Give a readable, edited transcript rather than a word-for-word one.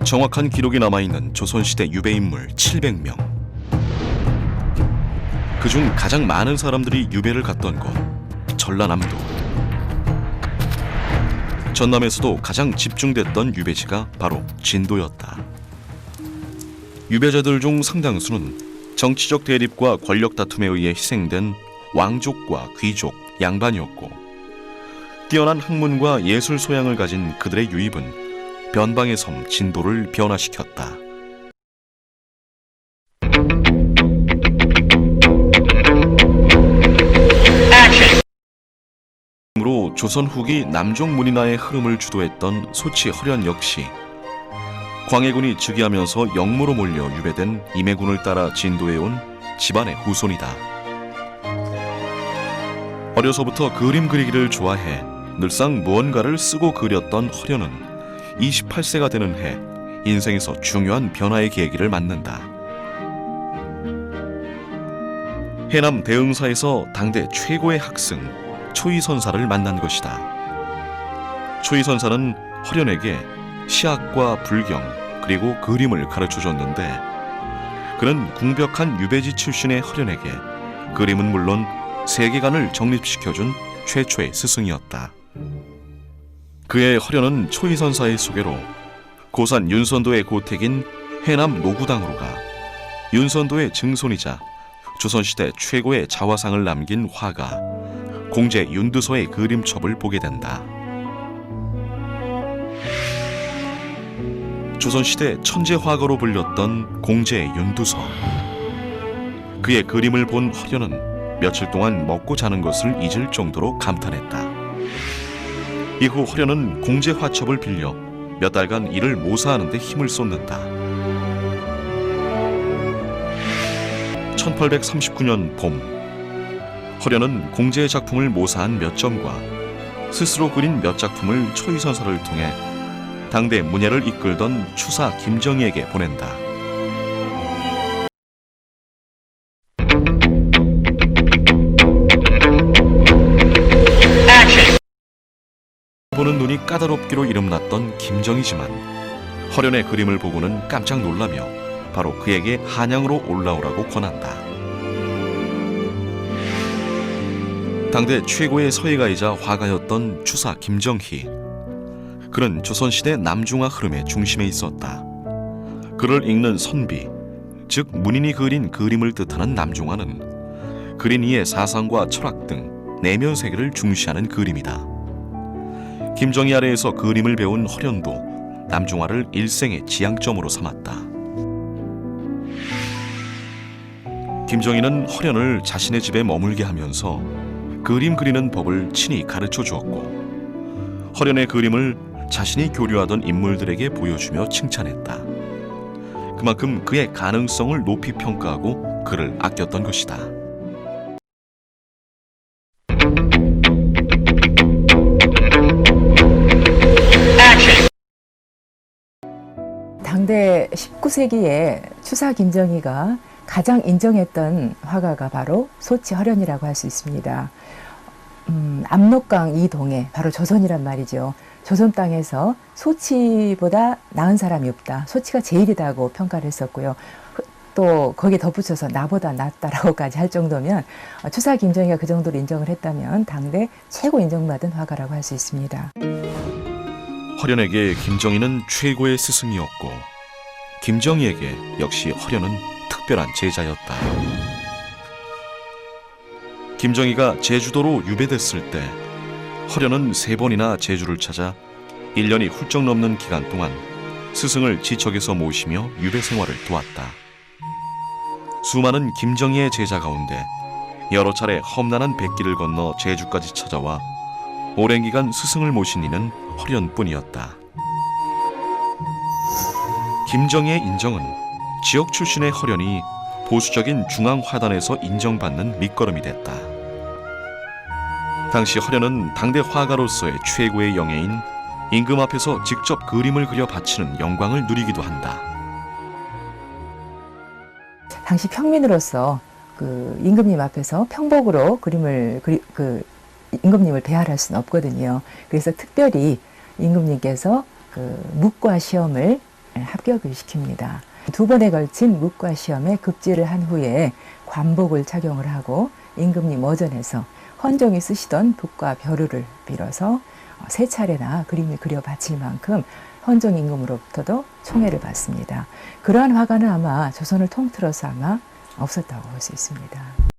정확한 기록이 남아있는 조선시대 유배인물 700명. 그중 가장 많은 사람들이 유배를 갔던 곳, 전라남도. 전남에서도 가장 집중됐던 유배지가 바로 진도였다. 유배자들 중 상당수는 정치적 대립과 권력 다툼에 의해 희생된 왕족과 귀족, 양반이었고, 뛰어난 학문과 예술 소양을 가진 그들의 유입은 변방의 섬 진도를 변화시켰다. 으로 조선 후기 남종 문인화의 흐름을 주도했던 소치 허련 역시 광해군이 즉위하면서 영무로 몰려 유배된 임해군을 따라 진도에 온 집안의 후손이다. 어려서부터 그림 그리기를 좋아해 늘상 무언가를 쓰고 그렸던 허련은 28세가 되는 해 인생에서 중요한 변화의 계기를 맞는다. 해남 대흥사에서 당대 최고의 학승 초이선사를 만난 것이다. 초이선사는 허련에게 시학과 불경 그리고 그림을 가르쳐줬는데, 그는 궁벽한 유배지 출신의 허련에게 그림은 물론 세계관을 정립시켜준 최초의 스승이었다. 그의 허련은 초이선사의 소개로 고산 윤선도의 고택인 해남 노구당으로 가 윤선도의 증손이자 조선시대 최고의 자화상을 남긴 화가 공제 윤두서의 그림첩을 보게 된다. 조선시대 천재 화가로 불렸던 공제 윤두서. 그의 그림을 본 허련은 며칠 동안 먹고 자는 것을 잊을 정도로 감탄했다. 이후 허련은 공제 화첩을 빌려 몇 달간 이를 모사하는 데 힘을 쏟는다. 1839년 봄, 허련은 공제의 작품을 모사한 몇 점과 스스로 그린 몇 작품을 초이선사를 통해 당대 문예를 이끌던 추사 김정희에게 보낸다. 보는 눈이 까다롭기로 이름났던 김정희지만 허련의 그림을 보고는 깜짝 놀라며 바로 그에게 한양으로 올라오라고 권한다. 당대 최고의 서예가이자 화가였던 추사 김정희. 그는 조선시대 남중화 흐름의 중심에 있었다. 그를 읽는 선비, 즉 문인이 그린 그림을 뜻하는 남중화는 그린 이의 사상과 철학 등 내면 세계를 중시하는 그림이다. 김정희 아래에서 그림을 배운 허련도 남중화를 일생의 지향점으로 삼았다. 김정희는 허련을 자신의 집에 머물게 하면서 그림 그리는 법을 친히 가르쳐 주었고, 허련의 그림을 자신이 교류하던 인물들에게 보여주며 칭찬했다. 그만큼 그의 가능성을 높이 평가하고 그를 아꼈던 것이다. 당대 19세기에 추사 김정희가 가장 인정했던 화가가 바로 소치 허련이라고 할 수 있습니다. 압록강 이동에 바로 조선이란 말이죠. 조선 땅에서 소치보다 나은 사람이 없다. 소치가 제일이다고 평가를 했었고요. 또 거기에 덧붙여서 나보다 낫다라고까지 할 정도면, 추사 김정희가 그 정도로 인정을 했다면 당대 최고 인정받은 화가라고 할 수 있습니다. 허련에게 김정희는 최고의 스승이었고, 김정희에게 역시 허련은 특별한 제자였다. 김정희가 제주도로 유배됐을 때 허련은 3번이나 제주를 찾아 1년이 훌쩍 넘는 기간 동안 스승을 지척에서 모시며 유배 생활을 도왔다. 수많은 김정희의 제자 가운데 여러 차례 험난한 백길을 건너 제주까지 찾아와 오랜 기간 스승을 모신 이는 허련뿐이었다. 김정희의 인정은 지역 출신의 허련이 보수적인 중앙화단에서 인정받는 밑거름이 됐다. 당시 허련은 당대 화가로서의 최고의 영예인 임금 앞에서 직접 그림을 그려 바치는 영광을 누리기도 한다. 당시 평민으로서 임금님 앞에서 평복으로 그림을 임금님을 배할할 수는 없거든요. 그래서 특별히 임금님께서 묵과 시험을 합격을 시킵니다. 두 번에 걸친 묵과 시험에 급제를 한 후에 관복을 착용을 하고 임금님 머전에서 헌종이 쓰시던 붓과 벼루를 빌어서 세 차례나 그림을 그려 바칠 만큼 헌종 임금으로부터도 총애를 받습니다. 그러한 화가는 아마 조선을 통틀어서 아마 없었다고 볼 수 있습니다.